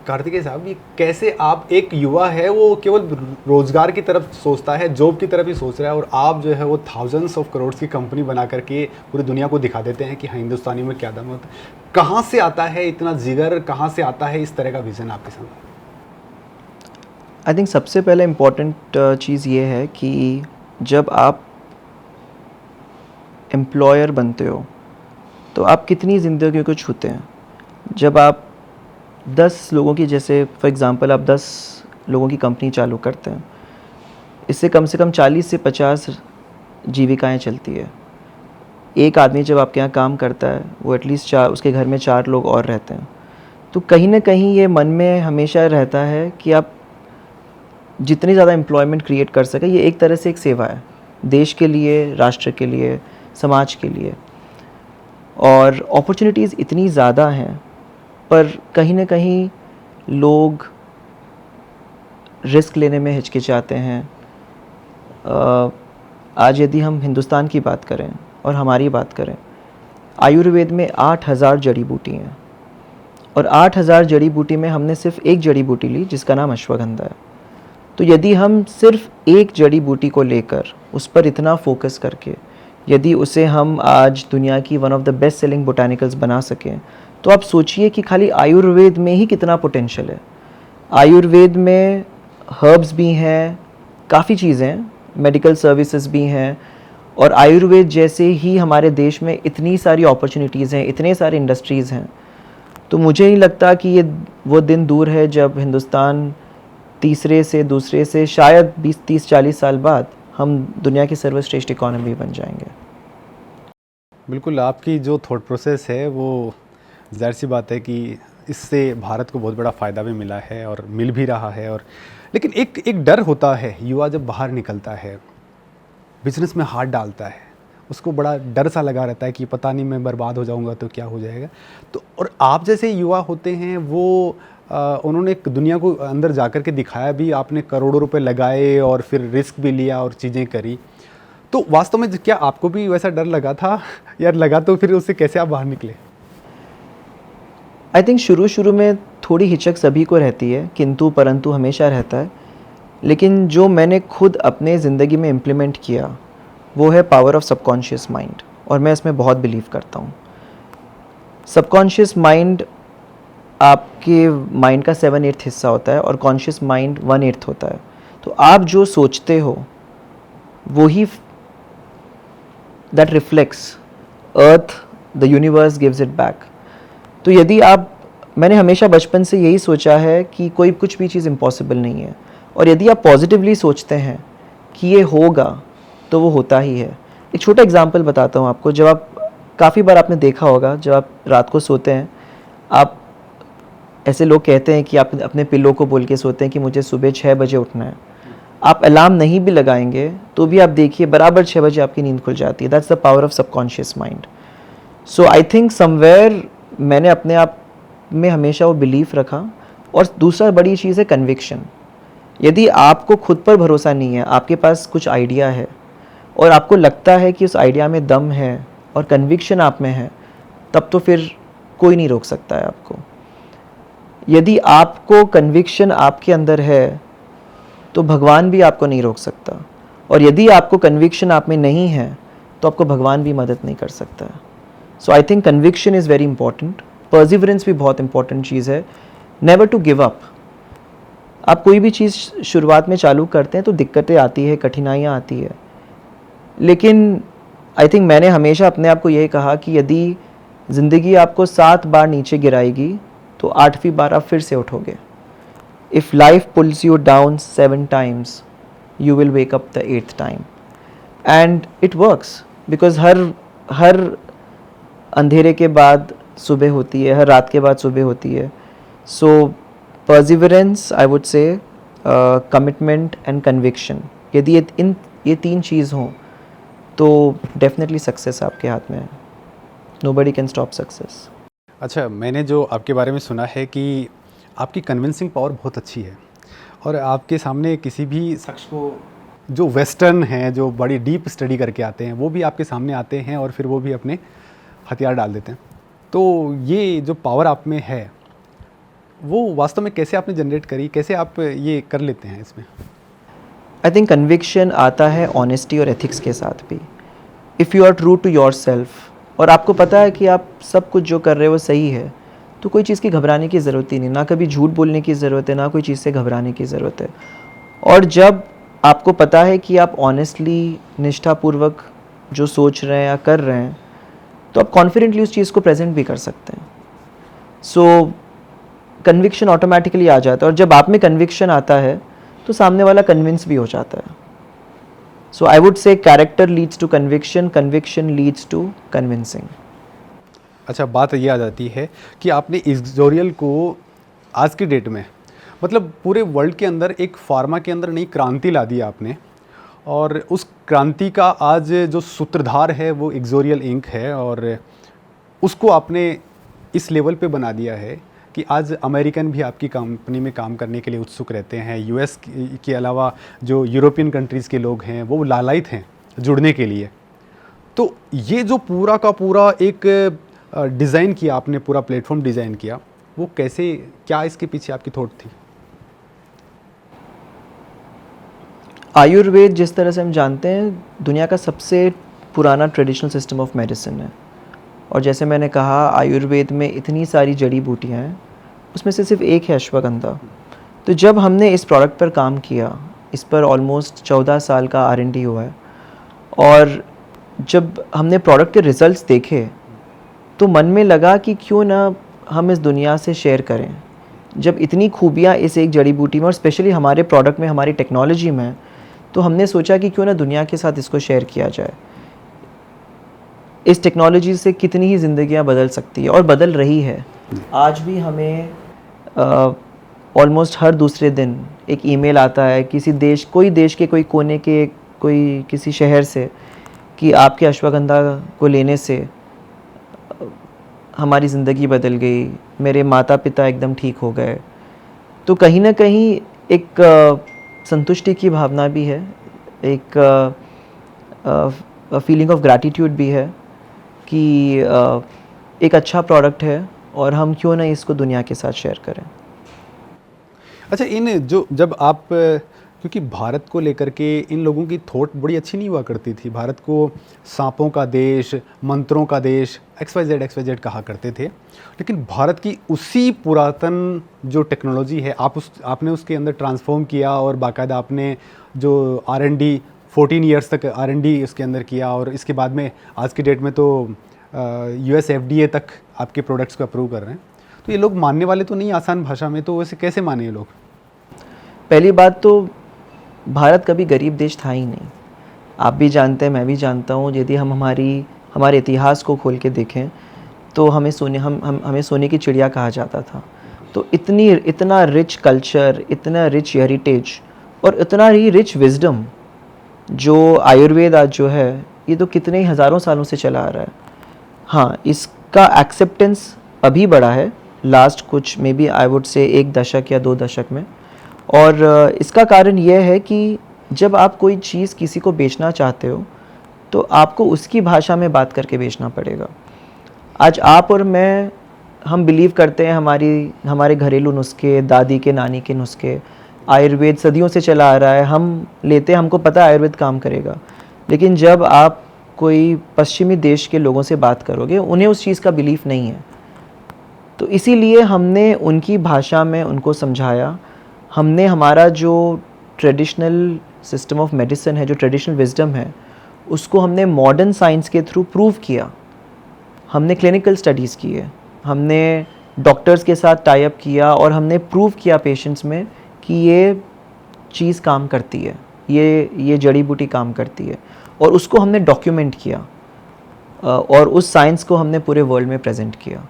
कार्तिकेय साहब, ये कैसे आप, एक युवा है वो केवल रोजगार की तरफ सोचता है, जॉब की तरफ ही सोच रहा है, और आप जो है वो थाउजेंड्स ऑफ करोड़ की कंपनी बना करके पूरी दुनिया को दिखा देते हैं कि हाँ, हिंदुस्तानी में क्या दम होता है। कहाँ से आता है इतना जिगर, कहाँ से आता है इस तरह का विजन आपके सामने? आई थिंक सबसे पहले इम्पॉर्टेंट चीज़ ये है कि जब आप एम्प्लॉयर बनते हो तो आप कितनी ज़िंदगियों को छूते हैं। जब आप 10 लोगों की, जैसे फॉर एग्ज़ाम्पल आप 10 लोगों की कंपनी चालू करते हैं, इससे कम से कम 40 से 50 जीविकाएं चलती है। एक आदमी जब आपके यहाँ काम करता है वो एटलीस्ट 4, उसके घर में 4 लोग और रहते हैं। तो कहीं ना कहीं ये मन में हमेशा रहता है कि आप जितनी ज़्यादा एम्प्लॉयमेंट क्रिएट कर सके। ये एक तरह से एक सेवा है, देश के लिए, राष्ट्र के लिए, समाज के लिए। और अपॉर्चुनिटीज़ इतनी ज़्यादा हैं, पर कहीं ना कहीं लोग रिस्क लेने में हिचकिचाते हैं। आज यदि हम हिंदुस्तान की बात करें और हमारी बात करें, आयुर्वेद में 8000 जड़ी बूटी हैं, और 8000 जड़ी बूटी में हमने सिर्फ एक जड़ी बूटी ली जिसका नाम अश्वगंधा है। तो यदि हम सिर्फ एक जड़ी बूटी को लेकर उस पर इतना फोकस करके यदि उसे हम आज दुनिया की one of the best selling botanicals बना सकें, तो आप सोचिए कि खाली आयुर्वेद में ही कितना पोटेंशियल है। आयुर्वेद में हर्ब्स भी हैं, काफ़ी चीज़ें, मेडिकल सर्विसेज भी हैं, और आयुर्वेद जैसे ही हमारे देश में इतनी सारी अपॉर्चुनिटीज़ हैं, इतने सारे इंडस्ट्रीज़ हैं। तो मुझे नहीं लगता कि ये वो दिन दूर है जब हिंदुस्तान तीसरे से, दूसरे से शायद 20, 30, 40 साल बाद हम दुनिया की सर्वश्रेष्ठ इकोनॉमी बन जाएंगे। बिल्कुल, आपकी जो थॉट प्रोसेस है वो ज़ाहिर सी बात है कि इससे भारत को बहुत बड़ा फ़ायदा भी मिला है और मिल भी रहा है। और लेकिन एक डर होता है, युवा जब बाहर निकलता है, बिजनेस में हाथ डालता है, उसको बड़ा डर सा लगा रहता है कि पता नहीं मैं बर्बाद हो जाऊंगा तो क्या हो जाएगा। तो और आप जैसे युवा होते हैं वो उन्होंने एक दुनिया को अंदर जाकर के दिखाया भी, आपने करोड़ों रुपए लगाए और फिर रिस्क भी लिया और चीज़ें करी। तो वास्तव में क्या आपको भी वैसा डर लगा था यार? लगा तो फिर उससे कैसे आप बाहर निकले? आई थिंक शुरू में थोड़ी हिचक सभी को रहती है, किंतु परंतु हमेशा रहता है। लेकिन जो मैंने खुद अपने ज़िंदगी में इम्प्लीमेंट किया वो है पावर ऑफ सबकॉन्शियस माइंड, और मैं इसमें बहुत बिलीव करता हूँ। सबकॉन्शियस माइंड आपके माइंड का 7/8 हिस्सा होता है और कॉन्शियस माइंड 1/8 होता है। तो आप जो सोचते हो वो ही that reflects earth, the universe gives it back. तो यदि आप, मैंने हमेशा बचपन से यही सोचा है कि कोई कुछ भी चीज़ इम्पॉसिबल नहीं है, और यदि आप पॉजिटिवली सोचते हैं कि ये होगा तो वो होता ही है। एक छोटा एग्जांपल बताता हूँ आपको। जब आप, काफ़ी बार आपने देखा होगा, जब आप रात को सोते हैं, आप, ऐसे लोग कहते हैं कि आप अपने पिल्लो को बोल के सोते हैं कि मुझे सुबह 6 बजे उठना है। आप अलार्म नहीं भी लगाएंगे तो भी आप देखिए बराबर 6 बजे आपकी नींद खुल जाती है। That's the power of subconscious mind. So I think somewhere मैंने अपने आप में हमेशा वो बिलीफ रखा। और दूसरा बड़ी चीज़ है कन्विक्शन। यदि आपको खुद पर भरोसा नहीं है, आपके पास कुछ आइडिया है और आपको लगता है कि उस आइडिया में दम है और कन्विक्शन आप में है, तब तो फिर कोई नहीं रोक सकता है आपको। यदि आपको कन्विक्शन आपके अंदर है तो भगवान भी आपको नहीं रोक सकता, और यदि आपको कन्विक्शन आप में नहीं है तो आपको भगवान भी मदद नहीं कर सकता है। So I think conviction is very important. Perseverance भी बहुत इंपॉर्टेंट चीज़ है। Never to give up. आप कोई भी चीज़ शुरुआत में चालू करते हैं तो दिक्कतें आती है, कठिनाइयाँ आती है, लेकिन आई थिंक मैंने हमेशा अपने आप को यही कहा कि यदि ज़िंदगी आपको 7 बार नीचे गिराएगी तो 8वीं बार आप फिर से उठोगे। If life pulls you down 7 times you will wake up the 8th time. And it works, because हर अंधेरे के बाद सुबह होती है, हर रात के बाद सुबह होती है। So perseverance, I would say, commitment and conviction, यदि ये 3 चीज़ हों तो डेफिनेटली सक्सेस आपके हाथ में है। Nobody can stop success. अच्छा, मैंने जो आपके बारे में सुना है कि आपकी कन्विंसिंग पावर बहुत अच्छी है, और आपके सामने किसी भी शख्स को जो वेस्टर्न हैं, जो बड़ी डीप स्टडी करके आते हैं, वो भी आपके सामने आते हैं और फिर वो भी अपने हथियार डाल देते हैं। तो ये जो पावर आप में है, वो वास्तव में कैसे आपने जनरेट करी, कैसे आप ये कर लेते हैं इसमें? आई थिंक कन्विक्शन आता है ऑनेस्टी और एथिक्स के साथ भी। If you are true to your self और आपको पता है कि आप सब कुछ जो कर रहे हो वो सही है, तो कोई चीज़ की घबराने की ज़रूरत ही नहीं, ना कभी झूठ बोलने की ज़रूरत है, ना कोई चीज़ से घबराने की ज़रूरत है। और जब आपको पता है कि आप ऑनेस्टली, निष्ठापूर्वक जो सोच रहे हैं या कर रहे हैं, तो आप कॉन्फिडेंटली उस चीज़ को प्रेजेंट भी कर सकते हैं। सो कन्विक्शन ऑटोमेटिकली आ जाता है, और जब आप में कन्विक्शन आता है तो सामने वाला कन्विंस भी हो जाता है। So I would say character leads to conviction, conviction leads to convincing. अच्छा, बात ये आ जाती है कि आपने इक्सोरियल को आज की डेट में, मतलब पूरे वर्ल्ड के अंदर एक फार्मा के अंदर नई क्रांति ला दी आपने, और उस क्रांति का आज जो सूत्रधार है वो इक्सोरियल इंक है, और उसको आपने इस लेवल पे बना दिया है कि आज अमेरिकन भी आपकी कंपनी में काम करने के लिए उत्सुक रहते हैं। यूएस के अलावा जो यूरोपियन कंट्रीज़ के लोग हैं वो लालायित हैं जुड़ने के लिए। तो ये जो पूरा का पूरा एक डिज़ाइन किया आपने, पूरा प्लेटफॉर्म डिज़ाइन किया, वो कैसे, क्या इसके पीछे आपकी थॉट थी? आयुर्वेद जिस तरह से हम जानते हैं दुनिया का सबसे पुराना ट्रेडिशनल सिस्टम ऑफ मेडिसिन है, और जैसे मैंने कहा आयुर्वेद में इतनी सारी जड़ी बूटियाँ हैं, उसमें से सिर्फ एक है अश्वगंधा। तो जब हमने इस प्रोडक्ट पर काम किया, इस पर ऑलमोस्ट 14 साल का R&D हुआ है, और जब हमने प्रोडक्ट के रिजल्ट्स देखे तो मन में लगा कि क्यों ना हम इस दुनिया से शेयर करें। जब इतनी खूबियाँ इस एक जड़ी बूटी में और स्पेशली हमारे प्रोडक्ट में, हमारी टेक्नोलॉजी में, तो हमने सोचा कि क्यों ना दुनिया के साथ इसको शेयर किया जाए। इस टेक्नोलॉजी से कितनी ही ज़िंदगियाँ बदल सकती है और बदल रही है। आज भी हमें ऑलमोस्ट हर दूसरे दिन एक ईमेल आता है किसी देश, कोई देश के कोई कोने के कोई किसी शहर से, कि आपके अश्वगंधा को लेने से हमारी ज़िंदगी बदल गई, मेरे माता पिता एकदम ठीक हो गए। तो कहीं ना कहीं एक संतुष्टि की भावना भी है, एक फीलिंग ऑफ ग्रैटिट्यूड भी है कि एक अच्छा प्रोडक्ट है और हम क्यों ना इसको दुनिया के साथ शेयर करें। अच्छा, इन जो जब आप, क्योंकि भारत को लेकर के इन लोगों की थॉट बड़ी अच्छी नहीं हुआ करती थी। भारत को सांपों का देश, मंत्रों का देश, XYZ कहा करते थे। लेकिन भारत की उसी पुरातन जो टेक्नोलॉजी है, आपने उसके अंदर ट्रांसफॉर्म किया, और बाकायदा आपने जो R&D 14 ईयर्स तक R&D उसके अंदर किया, और इसके बाद में आज की डेट में तो US FDA तक आपके प्रोडक्ट्स को अप्रूव कर रहे हैं। तो ये लोग मानने वाले तो नहीं आसान भाषा में, तो वैसे कैसे माने ये लोग? पहली बात तो भारत कभी गरीब देश था ही नहीं। आप भी जानते हैं, मैं भी जानता हूँ। यदि हम हमारे इतिहास को खोल के देखें तो हमें सोने की चिड़िया कहा जाता था। तो इतना रिच कल्चर, इतना रिच हेरिटेज और इतना ही रिच विजडम जो आयुर्वेद आज जो है, ये तो कितने ही हज़ारों सालों से चला आ रहा है। हाँ, इसका एक्सेप्टेंस अभी बढ़ा है लास्ट कुछ मे बी आई वुड से 1 दशक या 2 दशक में। और इसका कारण यह है कि जब आप कोई चीज़ किसी को बेचना चाहते हो तो आपको उसकी भाषा में बात करके बेचना पड़ेगा। आज आप और मैं, हम बिलीव करते हैं हमारे घरेलू नुस्खे, दादी के, नानी के नुस्खे, आयुर्वेद सदियों से चला आ रहा है, हम लेते हैं, हमको पता है आयुर्वेद काम करेगा। लेकिन जब आप कोई पश्चिमी देश के लोगों से बात करोगे, उन्हें उस चीज़ का बिलीफ नहीं है। तो इसीलिए हमने उनकी भाषा में उनको समझाया। हमने हमारा जो ट्रेडिशनल सिस्टम ऑफ मेडिसिन है, जो ट्रेडिशनल विजडम है, उसको हमने मॉडर्न साइंस के थ्रू प्रूव किया। हमने क्लिनिकल स्टडीज़ किए, हमने डॉक्टर्स के साथ टाई अप किया, और हमने प्रूव किया पेशेंट्स में कि ये चीज़ काम करती है, ये जड़ी बूटी काम करती है, और उसको हमने डॉक्यूमेंट किया, और उस साइंस को हमने पूरे वर्ल्ड में प्रेजेंट किया।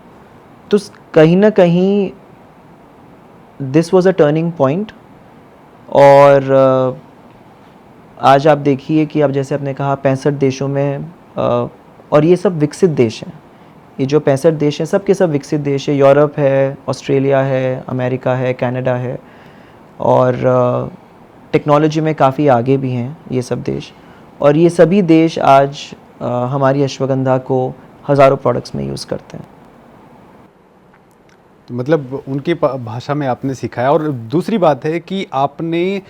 तो कहीं ना कहीं this was a turning point. और आज आप देखिए कि अब जैसे आपने कहा 65 देशों में, और ये सब विकसित देश हैं, ये जो 65 देश हैं सब के सब विकसित देश है। यूरोप है, ऑस्ट्रेलिया है, अमेरिका है, कनाडा है, और टेक्नोलॉजी में काफ़ी आगे भी हैं ये सब देश। और ये सभी देश आज हमारी अश्वगंधा को हज़ारों प्रोडक्ट्स में यूज़ करते हैं। मतलब उनकी भाषा में आपने सिखाया। और दूसरी बात है कि आपने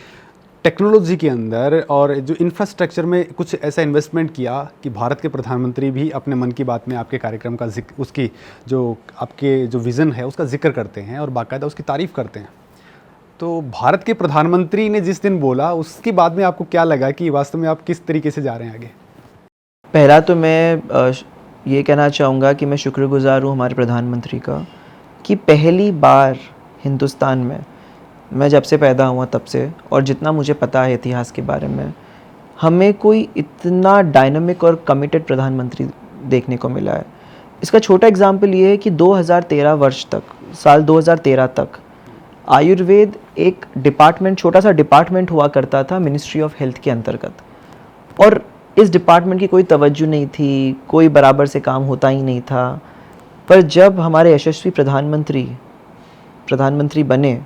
टेक्नोलॉजी के अंदर और जो इंफ्रास्ट्रक्चर में कुछ ऐसा इन्वेस्टमेंट किया कि भारत के प्रधानमंत्री भी अपने मन की बात में आपके कार्यक्रम का जिक्र, उसकी जो आपके जो विज़न है उसका जिक्र करते हैं और बाकायदा उसकी तारीफ़ करते हैं। तो भारत के प्रधानमंत्री ने जिस दिन बोला, उसके बाद में आपको क्या लगा कि वास्तव में आप किस तरीके से जा रहे हैं आगे? पहला तो मैं ये कहना चाहूँगा कि मैं शुक्रगुज़ार हूँ हमारे प्रधानमंत्री का कि पहली बार हिंदुस्तान में, मैं जब से पैदा हुआ तब से और जितना मुझे पता है इतिहास के बारे में, हमें कोई इतना डायनामिक और कमिटेड प्रधानमंत्री देखने को मिला है। इसका छोटा एग्जांपल ये है कि 2013 वर्ष तक, साल 2013 तक आयुर्वेद एक डिपार्टमेंट, छोटा सा डिपार्टमेंट हुआ करता था मिनिस्ट्री ऑफ हेल्थ के अंतर्गत, और इस डिपार्टमेंट की कोई तवज्जो नहीं थी, कोई बराबर से काम होता ही नहीं था। पर जब हमारे यशस्वी प्रधानमंत्री बने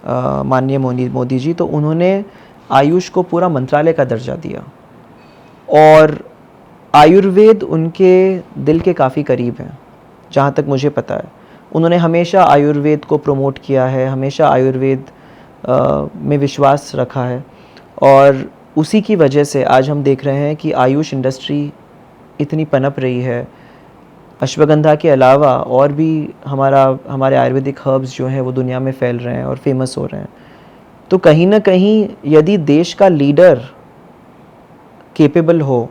माननीय मोदी जी, तो उन्होंने आयुष को पूरा मंत्रालय का दर्जा दिया और आयुर्वेद उनके दिल के काफ़ी करीब है जहाँ तक मुझे पता है। उन्होंने हमेशा आयुर्वेद को प्रमोट किया है, हमेशा आयुर्वेद में विश्वास रखा है और उसी की वजह से आज हम देख रहे हैं कि आयुष इंडस्ट्री इतनी पनप रही है। अश्वगंधा के अलावा और भी हमारे आयुर्वेदिक हर्ब्स जो हैं वो दुनिया में फैल रहे हैं और फेमस हो रहे हैं। तो कहीं ना कहीं यदि देश का लीडर कैपेबल हो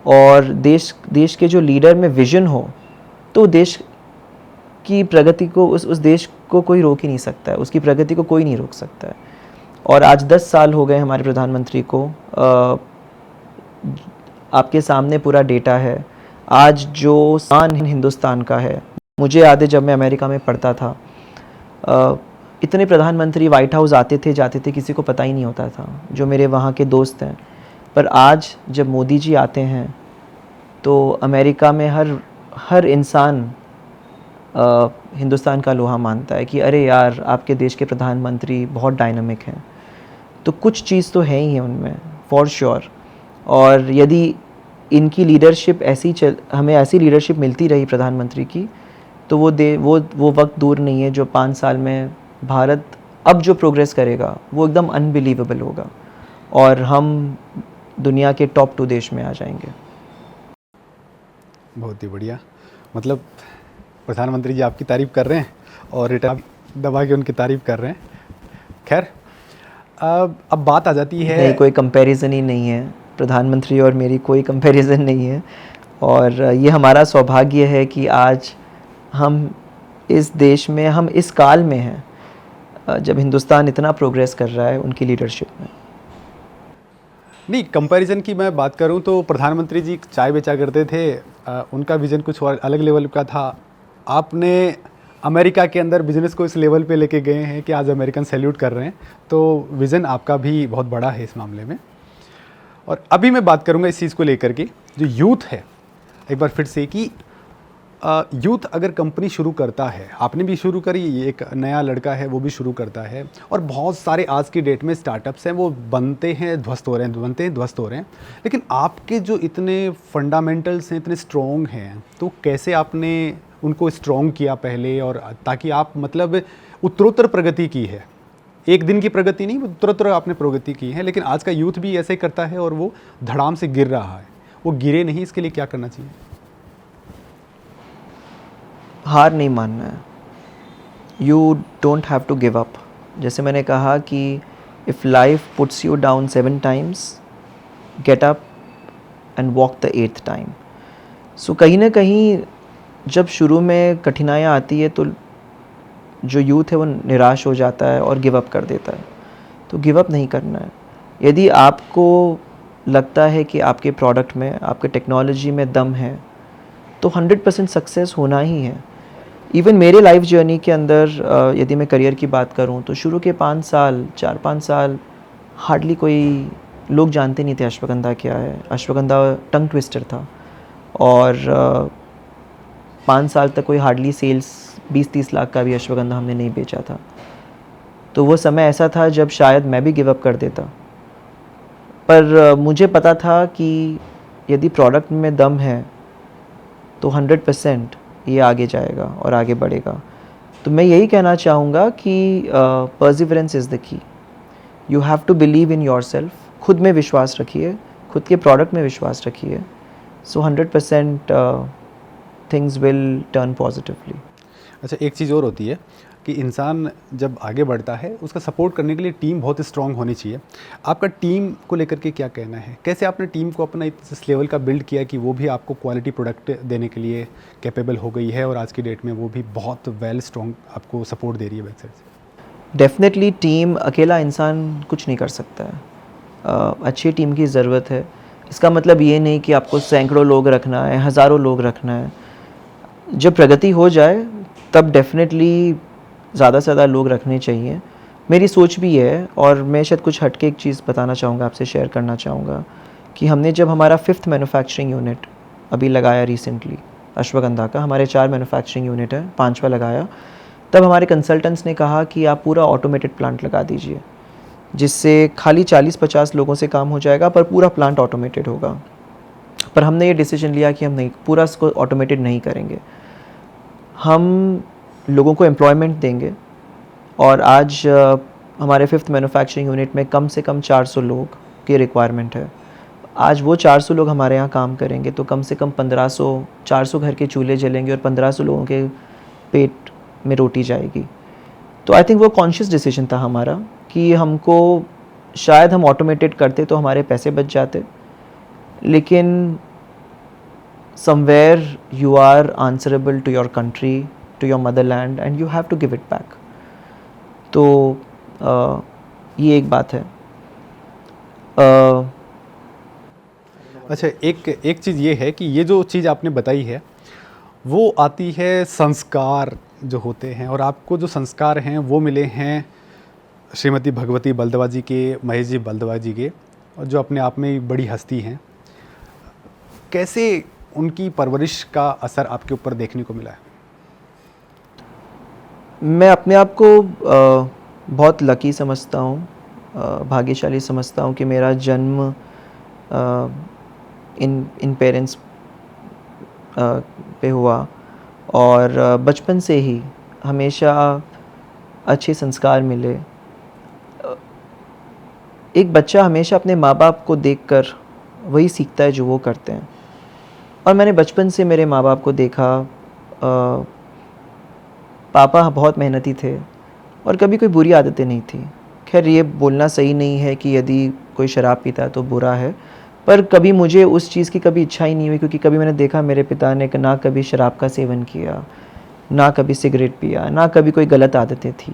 और देश के जो लीडर में विजन हो, तो देश की प्रगति को, उस देश को कोई रोक ही नहीं सकता है, उसकी प्रगति को कोई नहीं रोक सकता है। और आज 10 साल हो गए हमारे प्रधानमंत्री को। आपके सामने पूरा डेटा है। आज जो शान हिंदुस्तान का है, मुझे याद है जब मैं अमेरिका में पढ़ता था, इतने प्रधानमंत्री वाइट हाउस आते थे जाते थे, किसी को पता ही नहीं होता था, जो मेरे वहाँ के दोस्त हैं। पर आज जब मोदी जी आते हैं तो अमेरिका में हर इंसान हिंदुस्तान का लोहा मानता है कि अरे यार, आपके देश के प्रधानमंत्री बहुत डायनामिक हैं। तो कुछ चीज़ तो है ही है उनमें फॉर श्योर। और यदि इनकी लीडरशिप हमें ऐसी लीडरशिप मिलती रही प्रधानमंत्री की, तो वो वक्त दूर नहीं है जो 5 साल में भारत अब जो प्रोग्रेस करेगा वो एकदम अनबिलीवेबल होगा और हम दुनिया के टॉप 2 देश में आ जाएंगे। बहुत ही बढ़िया। मतलब प्रधानमंत्री जी आपकी तारीफ़ कर रहे हैं और रिटर्न दबा के उनकी तारीफ़ कर रहे हैं। खैर, अब बात आ जाती है, नहीं, कोई कंपैरिजन ही नहीं है, प्रधानमंत्री और मेरी कोई कंपैरिजन नहीं है। और ये हमारा सौभाग्य है कि आज हम इस देश में, हम इस काल में हैं जब हिंदुस्तान इतना प्रोग्रेस कर रहा है उनकी लीडरशिप में। नहीं, कंपैरिजन की मैं बात करूं तो प्रधानमंत्री जी चाय बेचा करते थे, उनका विज़न कुछ और अलग लेवल का था। आपने अमेरिका के अंदर बिजनेस को इस लेवल पे लेके गए हैं कि आज अमेरिकन सैल्यूट कर रहे हैं, तो विज़न आपका भी बहुत बड़ा है इस मामले में। और अभी मैं बात करूंगा इस चीज़ को लेकर के, जो यूथ है, एक बार फिर से कि यूथ अगर कंपनी शुरू करता है, आपने भी शुरू करी, ये एक नया लड़का है वो भी शुरू करता है, और बहुत सारे आज की डेट में स्टार्टअप्स हैं वो बनते हैं ध्वस्त हो रहे हैं, लेकिन आपके जो इतने फंडामेंटल्स हैं, इतने स्ट्रॉन्ग हैं, तो कैसे आपने उनको स्ट्रॉन्ग किया पहले, और ताकि आप मतलब उत्तरोत्तर प्रगति की है, एक दिन की प्रगति नहीं, उत्तरोत्तर आपने प्रगति की है। लेकिन आज का यूथ भी ऐसे ही करता है और वो धड़ाम से गिर रहा है, वो गिरे नहीं, इसके लिए क्या करना चाहिए? हार नहीं मानना है। You don't have to give up. जैसे मैंने कहा कि if life puts you down 7 times, get up and walk the 8th time. सो कहीं ना कहीं जब शुरू में कठिनाइयाँ आती है तो जो यूथ है वो निराश हो जाता है और गिव अप कर देता है। तो गिव अप नहीं करना है। यदि आपको लगता है कि आपके प्रोडक्ट में, आपके टेक्नोलॉजी में दम है, तो 100% सक्सेस होना ही है। इवन मेरे लाइफ जर्नी के अंदर यदि मैं करियर की बात करूं तो शुरू के 4-5 साल हार्डली कोई लोग जानते नहीं थे अश्वगंधा क्या है। अश्वगंधा टंग ट्विस्टर था और 5 साल तक कोई हार्डली सेल्स 20-30 लाख का भी अश्वगंधा हमने नहीं बेचा था। तो वो समय ऐसा था जब शायद मैं भी गिव अप कर देता, पर मुझे पता था कि यदि प्रोडक्ट में दम है तो 100% ये आगे जाएगा और आगे बढ़ेगा। तो मैं यही कहना चाहूँगा कि perseverance is the key. You have to believe in yourself, खुद में विश्वास रखिए, खुद के प्रोडक्ट में विश्वास रखिए, सो 100% थिंग्स विल टर्न पॉजिटिवली। अच्छा, एक चीज़ और होती है कि इंसान जब आगे बढ़ता है उसका सपोर्ट करने के लिए टीम बहुत स्ट्रांग होनी चाहिए। आपका टीम को लेकर के क्या कहना है? कैसे आपने टीम को अपना इस लेवल का बिल्ड किया कि वो भी आपको क्वालिटी प्रोडक्ट देने के लिए कैपेबल हो गई है और आज की डेट में वो भी बहुत वेल स्ट्रांग आपको सपोर्ट दे रही है बैक साइड से? डेफिनेटली टीम, अकेला इंसान कुछ नहीं कर सकता है। अच्छी टीम की ज़रूरत है। इसका मतलब ये नहीं कि आपको सैकड़ों लोग रखना है, हज़ारों लोग रखना है। जब प्रगति हो जाए तब डेफिनेटली ज़्यादा से ज़्यादा लोग रखने चाहिए। मेरी सोच भी है, और मैं शायद कुछ हटके एक चीज़ बताना चाहूँगा, आपसे शेयर करना चाहूँगा कि हमने जब हमारा 5th मैन्युफैक्चरिंग यूनिट अभी लगाया रिसेंटली अश्वगंधा का, हमारे 4 मैन्युफैक्चरिंग यूनिट है, 5वां लगाया, तब हमारे कंसल्टेंट्स ने कहा कि आप पूरा ऑटोमेटेड प्लांट लगा दीजिए, जिससे खाली 40-50 लोगों से काम हो जाएगा पर पूरा प्लांट ऑटोमेटेड होगा। पर हमने ये डिसीजन लिया कि हम नहीं, पूरा इसको ऑटोमेटेड नहीं करेंगे, हम लोगों को एम्प्लॉयमेंट देंगे। और आज हमारे 5th मैन्युफैक्चरिंग यूनिट में कम से कम 400 लोग की रिक्वायरमेंट है। आज वो 400 लोग हमारे यहाँ काम करेंगे तो कम से कम 400 घर के चूल्हे जलेंगे और 1500 लोगों के पेट में रोटी जाएगी। तो आई थिंक वो कॉन्शियस डिसीजन था हमारा कि हमको, शायद हम ऑटोमेटेड करते तो हमारे पैसे बच जाते, लेकिन somewhere you are answerable to your country, to your motherland, and you have to give it back. तो ये एक बात है। अच्छा, एक चीज़ ये है कि ये जो चीज़ आपने बताई है वो आती है संस्कार जो होते हैं, और आपको जो संस्कार हैं वो मिले हैं श्रीमती भगवती बलदवा जी के, महेश जी बलदवा जी के, और जो अपने आप में बड़ी हस्ती हैं। कैसे उनकी परवरिश का असर आपके ऊपर देखने को मिला है? मैं अपने आप को बहुत लकी समझता हूँ, भाग्यशाली समझता हूँ कि मेरा जन्म इन पेरेंट्स पे हुआ, और बचपन से ही हमेशा अच्छे संस्कार मिले। एक बच्चा हमेशा अपने माँ बाप को देखकर वही सीखता है जो वो करते हैं, और मैंने बचपन से मेरे माँ बाप को देखा। पापा बहुत मेहनती थे और कभी कोई बुरी आदतें नहीं थी। खैर, ये बोलना सही नहीं है कि यदि कोई शराब पीता है तो बुरा है, पर कभी मुझे उस चीज़ की कभी इच्छा ही नहीं हुई, क्योंकि कभी मैंने देखा मेरे पिता ने ना कभी शराब का सेवन किया, ना कभी सिगरेट पिया, ना कभी कोई गलत आदतें थी।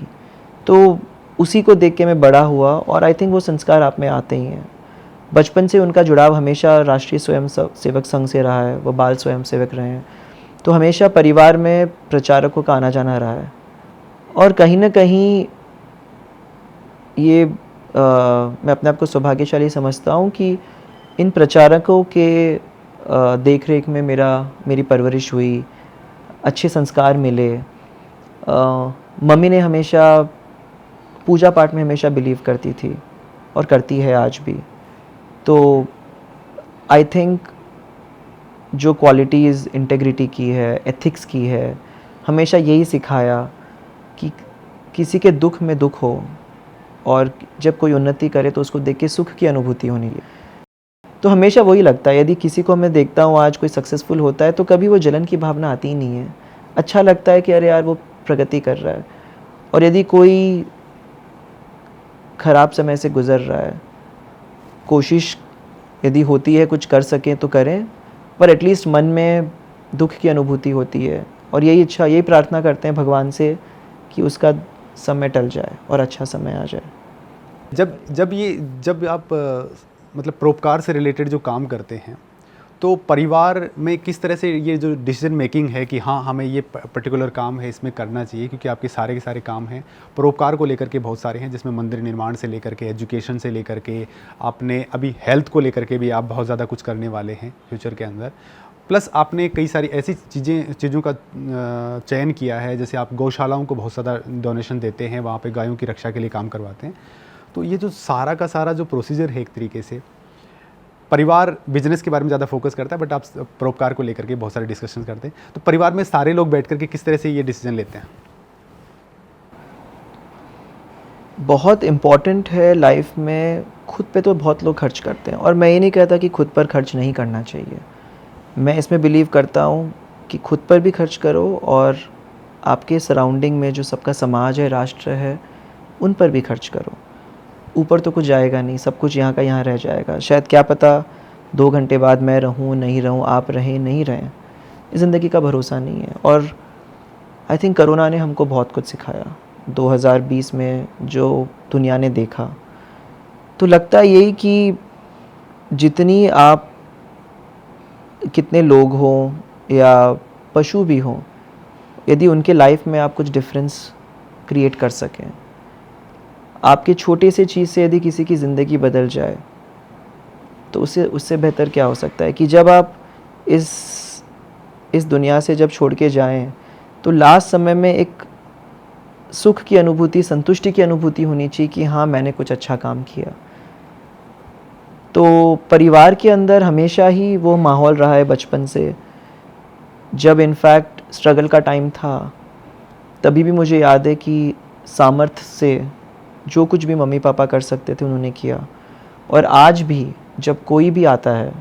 तो उसी को देख के मैं बड़ा हुआ, और आई थिंक वो संस्कार आप में आते ही हैं। बचपन से उनका जुड़ाव हमेशा राष्ट्रीय स्वयं सेवक संघ से रहा है, वो बाल स्वयं सेवक रहे हैं, तो हमेशा परिवार में प्रचारकों का आना जाना रहा है। और कहीं ना कहीं ये मैं अपने आप को सौभाग्यशाली समझता हूँ कि इन प्रचारकों के देख रेख में मेरी परवरिश हुई, अच्छे संस्कार मिले। मम्मी ने हमेशा पूजा पाठ में हमेशा बिलीव करती थी और करती है आज भी। तो आई थिंक जो क्वालिटीज़ इंटेग्रिटी की है, एथिक्स की है, हमेशा यही सिखाया कि किसी के दुख में दुख हो, और जब कोई उन्नति करे तो उसको देख के सुख की अनुभूति होनी है। तो हमेशा वही लगता है, यदि किसी को मैं देखता हूँ आज कोई सक्सेसफुल होता है तो कभी वो जलन की भावना आती ही नहीं है। अच्छा लगता है कि अरे यार वो प्रगति कर रहा है। और यदि कोई ख़राब समय से गुज़र रहा है, कोशिश यदि होती है कुछ कर सकें तो करें, पर एटलीस्ट मन में दुख की अनुभूति होती है, और यही इच्छा, यही प्रार्थना करते हैं भगवान से कि उसका समय टल जाए और अच्छा समय आ जाए। जब आप मतलब परोपकार से रिलेटेड जो काम करते हैं, तो परिवार में किस तरह से ये जो डिसीजन मेकिंग है कि हाँ हमें ये पर्टिकुलर काम है इसमें करना चाहिए, क्योंकि आपके सारे के सारे काम हैं परोपकार को लेकर के बहुत सारे हैं, जिसमें मंदिर निर्माण से लेकर के एजुकेशन से लेकर के आपने अभी हेल्थ को लेकर के भी आप बहुत ज़्यादा कुछ करने वाले हैं फ्यूचर के अंदर, प्लस आपने कई सारी ऐसी चीज़ों का चयन किया है, जैसे आप गौशालाओं को बहुत ज़्यादा डोनेशन देते हैं, वहाँ पे गायों की रक्षा के लिए काम करवाते हैं। तो ये जो सारा का सारा जो प्रोसीजर है, एक तरीके से परिवार बिजनेस के बारे में ज़्यादा फोकस करता है, बट आप परोपकार को लेकर के बहुत सारे डिस्कशन करते हैं, तो परिवार में सारे लोग बैठ करके किस तरह से ये डिसीजन लेते हैं? बहुत इम्पॉर्टेंट है लाइफ में। खुद पे तो बहुत लोग खर्च करते हैं, और मैं ये नहीं कहता कि खुद पर खर्च नहीं करना चाहिए। मैं इसमें बिलीव करता हूँ कि खुद पर भी खर्च करो, और आपके सराउंडिंग में जो सबका समाज है, राष्ट्र है, उन पर भी खर्च करो। ऊपर तो कुछ जाएगा नहीं, सब कुछ यहाँ का यहाँ रह जाएगा। शायद क्या पता 2 घंटे बाद मैं रहूँ, नहीं रहूँ, आप रहें, नहीं रहें। इस ज़िंदगी का भरोसा नहीं है। और आई थिंक कोरोना ने हमको बहुत कुछ सिखाया। 2020 में जो दुनिया ने देखा, तो लगता है यही कि जितनी आप, कितने लोग हों या पशु भी हों, यदि उनके लाइफ में आप कुछ डिफरेंस क्रिएट कर सकें, आपके छोटे से चीज़ से यदि किसी की ज़िंदगी बदल जाए, तो उससे बेहतर क्या हो सकता है कि जब आप इस दुनिया से जब छोड़ के जाएं, तो लास्ट समय में एक सुख की अनुभूति, संतुष्टि की अनुभूति होनी चाहिए कि हाँ, मैंने कुछ अच्छा काम किया। तो परिवार के अंदर हमेशा ही वो माहौल रहा है बचपन से। जब इनफैक्ट स्ट्रगल का टाइम था, तभी भी मुझे याद है कि सामर्थ्य से जो कुछ भी मम्मी पापा कर सकते थे उन्होंने किया। और आज भी जब कोई भी आता है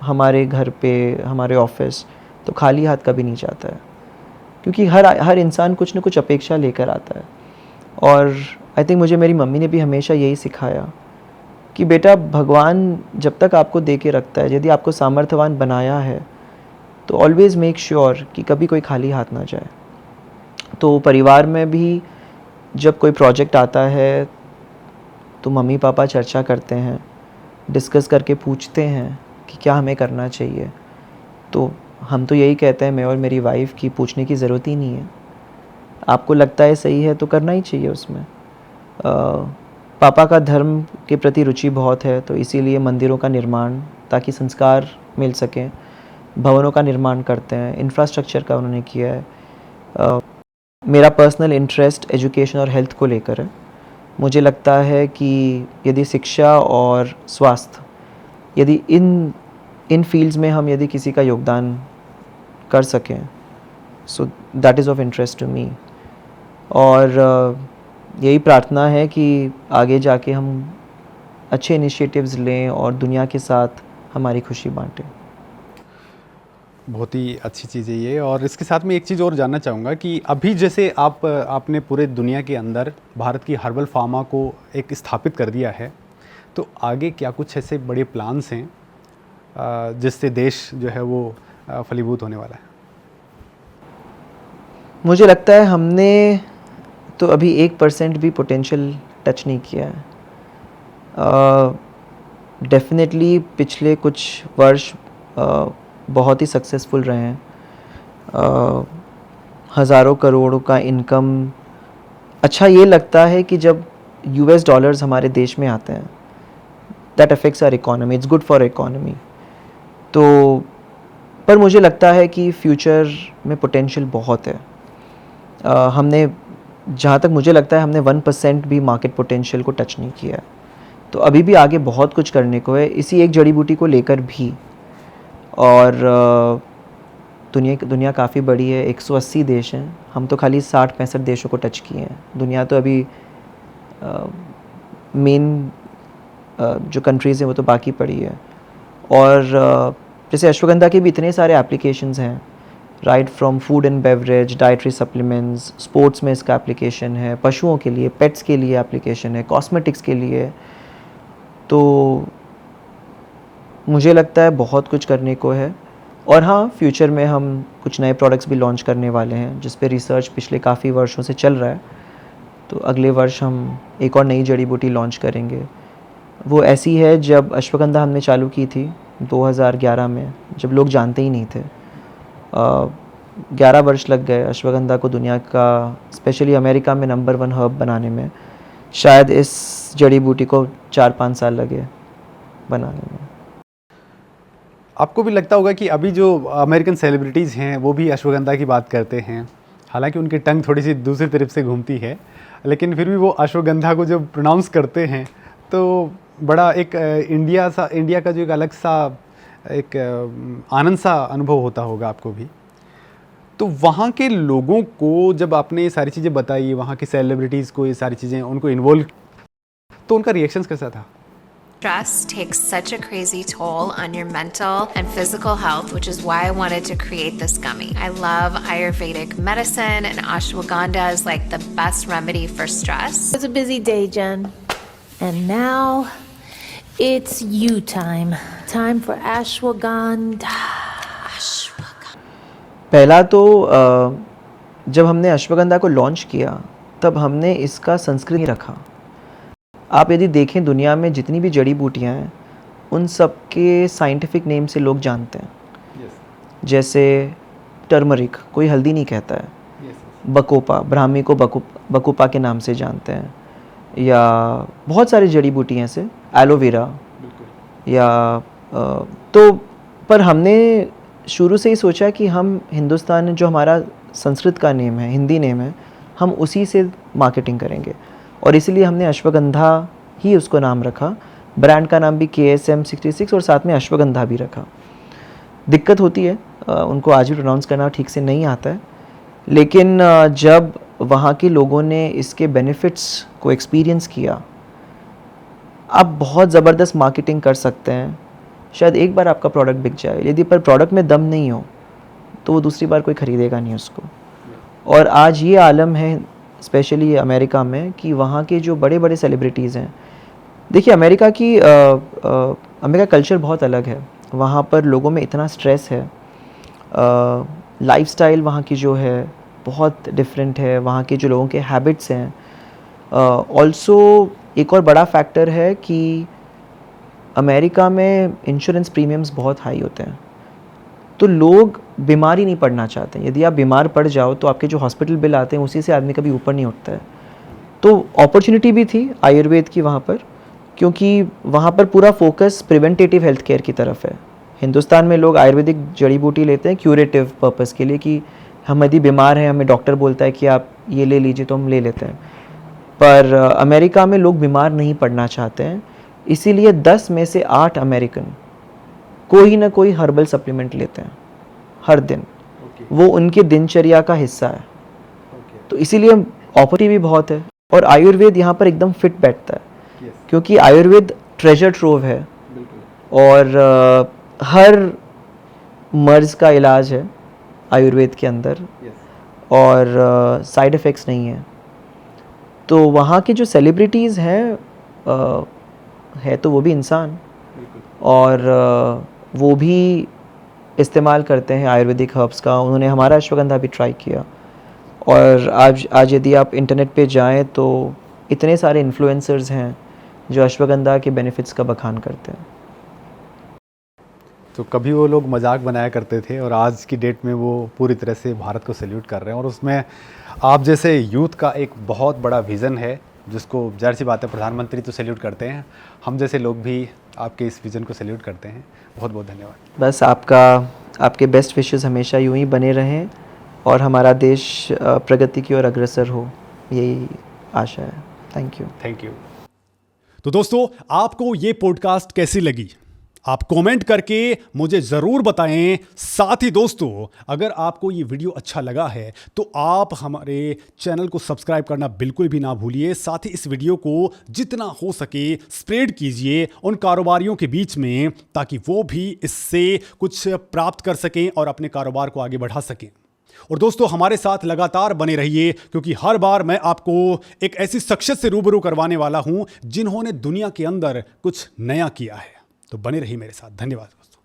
हमारे घर पे, हमारे ऑफिस, तो खाली हाथ कभी नहीं जाता है, क्योंकि हर इंसान कुछ न कुछ अपेक्षा लेकर आता है। और आई थिंक मुझे मेरी मम्मी ने भी हमेशा यही सिखाया कि बेटा, भगवान जब तक आपको दे के रखता है, यदि आपको सामर्थ्यवान बनाया है, तो ऑलवेज़ मेक श्योर कि कभी कोई खाली हाथ ना जाए। तो परिवार में भी जब कोई प्रोजेक्ट आता है, तो मम्मी पापा चर्चा करते हैं, डिस्कस करके पूछते हैं कि क्या हमें करना चाहिए। तो हम तो यही कहते हैं, मैं और मेरी वाइफ़, की पूछने की ज़रूरत ही नहीं है। आपको लगता है सही है तो करना ही चाहिए उसमें। पापा का धर्म के प्रति रुचि बहुत है, तो इसीलिए मंदिरों का निर्माण, ताकि संस्कार मिल सकें, भवनों का निर्माण करते हैं, इंफ्रास्ट्रक्चर का उन्होंने किया है। मेरा पर्सनल इंटरेस्ट एजुकेशन और हेल्थ को लेकर है। मुझे लगता है कि यदि शिक्षा और स्वास्थ्य, यदि इन फील्ड्स में हम यदि किसी का योगदान कर सकें, so that is of interest to me. और यही प्रार्थना है कि आगे जाके हम अच्छे इनिशिएटिव्स लें और दुनिया के साथ हमारी खुशी बांटें। बहुत ही अच्छी चीज़ है ये। और इसके साथ में एक चीज़ और जानना चाहूँगा कि अभी जैसे आपने पूरे दुनिया के अंदर भारत की हर्बल फार्मा को एक स्थापित कर दिया है, तो आगे क्या कुछ ऐसे बड़े प्लान्स हैं जिससे देश जो है वो फलीभूत होने वाला है? मुझे लगता है हमने तो अभी 1% भी पोटेंशियल टच नहीं किया है। डेफिनेटली पिछले कुछ वर्ष बहुत ही सक्सेसफुल रहे हैं। हज़ारों करोड़ों का इनकम। अच्छा ये लगता है कि जब यूएस डॉलर्स हमारे देश में आते हैं, that affects our economy, it's good for economy. तो पर मुझे लगता है कि फ्यूचर में पोटेंशियल बहुत है। हमने, जहाँ तक मुझे लगता है, हमने 1% भी मार्केट पोटेंशियल को टच नहीं किया है। तो अभी भी आगे बहुत कुछ करने को है, इसी एक जड़ी बूटी को लेकर भी। और दुनिया काफ़ी बड़ी है, 180 देश हैं, हम तो खाली 60-65 देशों को टच किए हैं। दुनिया तो अभी मेन जो कंट्रीज़ हैं वो तो बाकी पड़ी है। और जैसे अश्वगंधा के भी इतने सारे एप्लीकेशंस हैं, right from food and beverage, dietary supplements, sports में इसका एप्लीकेशन है, पशुओं के लिए, पेट्स के लिए एप्लीकेशन है, कॉस्मेटिक्स के लिए। तो मुझे लगता है बहुत कुछ करने को है। और हाँ, फ्यूचर में हम कुछ नए प्रोडक्ट्स भी लॉन्च करने वाले हैं, जिस पे रिसर्च पिछले काफ़ी वर्षों से चल रहा है। तो अगले वर्ष हम एक और नई जड़ी बूटी लॉन्च करेंगे। वो ऐसी है, जब अश्वगंधा हमने चालू की थी 2011 में, जब लोग जानते ही नहीं थे। 11 वर्ष लग गए अश्वगंधा को दुनिया का, स्पेशली अमेरिका में, नंबर 1 हर्ब बनाने में। शायद इस जड़ी बूटी को 4-5 साल लगे बनाने में। आपको भी लगता होगा कि अभी जो अमेरिकन सेलिब्रिटीज़ हैं वो भी अश्वगंधा की बात करते हैं, हालांकि उनकी टंग थोड़ी सी दूसरी तरफ से घूमती है, लेकिन फिर भी वो अश्वगंधा को जब प्रोनाउंस करते हैं तो बड़ा एक इंडिया का जो एक अलग सा एक आनंद सा अनुभव होता होगा आपको भी। तो वहाँ के लोगों को जब आपने ये सारी चीज़ें बताई, वहाँ की सेलिब्रिटीज़ को ये सारी चीज़ें उनको इन्वॉल्व, तो उनका रिएक्शंस कैसा था? Stress takes such a crazy toll on your mental and physical health, which is why I wanted to create this gummy. I love Ayurvedic medicine, and ashwagandha is like the best remedy for stress. It was a busy day, Jen. And now it's you time. Time for ashwagandha. पहला तो जब हमने अश्वगंधा को launch किया तब हमने इसका संस्कृत नहीं रखा। आप यदि देखें दुनिया में जितनी भी जड़ी बूटियाँ हैं उन सब के साइंटिफिक नेम से लोग जानते हैं। जैसे टर्मरिक कोई हल्दी नहीं कहता है, बकोपा ब्राह्मी को बकोपा के नाम से जानते हैं, या बहुत सारी जड़ी बूटियाँ से एलोवेरा या तो पर हमने शुरू से ही सोचा कि हम हिंदुस्तान जो हमारा संस्कृत का नेम है, हिंदी नेम है, हम उसी से मार्केटिंग करेंगे और इसीलिए हमने अश्वगंधा ही उसको नाम रखा। ब्रांड का नाम भी KSM 66 और साथ में अश्वगंधा भी रखा। दिक्कत होती है, उनको आज भी प्रोनाउंस करना ठीक से नहीं आता है, लेकिन जब वहाँ के लोगों ने इसके बेनिफिट्स को एक्सपीरियंस किया, आप बहुत ज़बरदस्त मार्केटिंग कर सकते हैं, शायद एक बार आपका प्रोडक्ट बिक जाए, यदि पर प्रोडक्ट में दम नहीं हो तो वो दूसरी बार कोई ख़रीदेगा नहीं उसको। और आज ये आलम है स्पेशली अमेरिका में कि वहाँ के जो बड़े बड़े सेलिब्रिटीज़ हैं, देखिए अमेरिका कल्चर बहुत अलग है, वहाँ पर लोगों में इतना स्ट्रेस है, लाइफस्टाइल वहाँ की जो है बहुत डिफरेंट है, वहाँ के जो लोगों के हैबिट्स हैं। ऑल्सो एक और बड़ा फैक्टर है कि अमेरिका में इंश्योरेंस प्रीमियम्स बहुत हाई होते हैं, तो लोग बीमार ही नहीं पड़ना चाहते हैं। यदि आप बीमार पड़ जाओ तो आपके जो हॉस्पिटल बिल आते हैं उसी से आदमी कभी ऊपर नहीं उठता है। तो अपॉर्चुनिटी भी थी आयुर्वेद की वहाँ पर, क्योंकि वहाँ पर पूरा फोकस प्रिवेंटेटिव हेल्थ केयर की तरफ है। हिंदुस्तान में लोग आयुर्वेदिक जड़ी बूटी लेते हैं क्यूरेटिव पर्पस के लिए कि हम यदि बीमार हैं, हमें डॉक्टर बोलता है कि आप ये ले लीजिए तो हम ले लेते हैं। पर अमेरिका में लोग बीमार नहीं पड़ना चाहते हैं, इसीलिए 10 में से 8 अमेरिकन कोई ना कोई हर्बल सप्लीमेंट लेते हैं हर दिन। वो उनके दिनचर्या का हिस्सा है। तो इसीलिए अपॉर्चुनिटी भी बहुत है और आयुर्वेद यहाँ पर एकदम फिट बैठता है, क्योंकि आयुर्वेद ट्रेजर ट्रोव है और हर मर्ज का इलाज है आयुर्वेद के अंदर और साइड इफ़ेक्ट्स नहीं है। तो वहाँ के जो सेलिब्रिटीज़ हैं है तो वो भी इंसान और वो भी इस्तेमाल करते हैं आयुर्वेदिक हर्ब्स का। उन्होंने हमारा अश्वगंधा भी ट्राई किया और आज यदि आप इंटरनेट पे जाएं तो इतने सारे इन्फ्लुएंसर्स हैं जो अश्वगंधा के बेनिफिट्स का बखान करते हैं। तो कभी वो लोग मजाक बनाया करते थे और आज की डेट में वो पूरी तरह से भारत को सैल्यूट कर रहे हैं, और उसमें आप जैसे यूथ का एक बहुत बड़ा विज़न है जिसको ज़ाहिर सी बात है प्रधानमंत्री तो सैल्यूट करते हैं, हम जैसे लोग भी आपके इस विज़न को सैल्यूट करते हैं। बहुत बहुत धन्यवाद। बस आपके बेस्ट विशेस हमेशा यूं ही बने रहें और हमारा देश प्रगति की ओर अग्रसर हो, यही आशा है। Thank you. तो दोस्तों, आपको ये पॉडकास्ट कैसी लगी आप कमेंट करके मुझे ज़रूर बताएं। साथ ही दोस्तों, अगर आपको ये वीडियो अच्छा लगा है तो आप हमारे चैनल को सब्सक्राइब करना बिल्कुल भी ना भूलिए। साथ ही इस वीडियो को जितना हो सके स्प्रेड कीजिए उन कारोबारियों के बीच में, ताकि वो भी इससे कुछ प्राप्त कर सकें और अपने कारोबार को आगे बढ़ा सकें। और दोस्तों, हमारे साथ लगातार बने रहिए, क्योंकि हर बार मैं आपको एक ऐसी शख्सियत से रूबरू करवाने वाला हूं जिन्होंने दुनिया के अंदर कुछ नया किया है। तो बने रहिए मेरे साथ। धन्यवाद दोस्तों।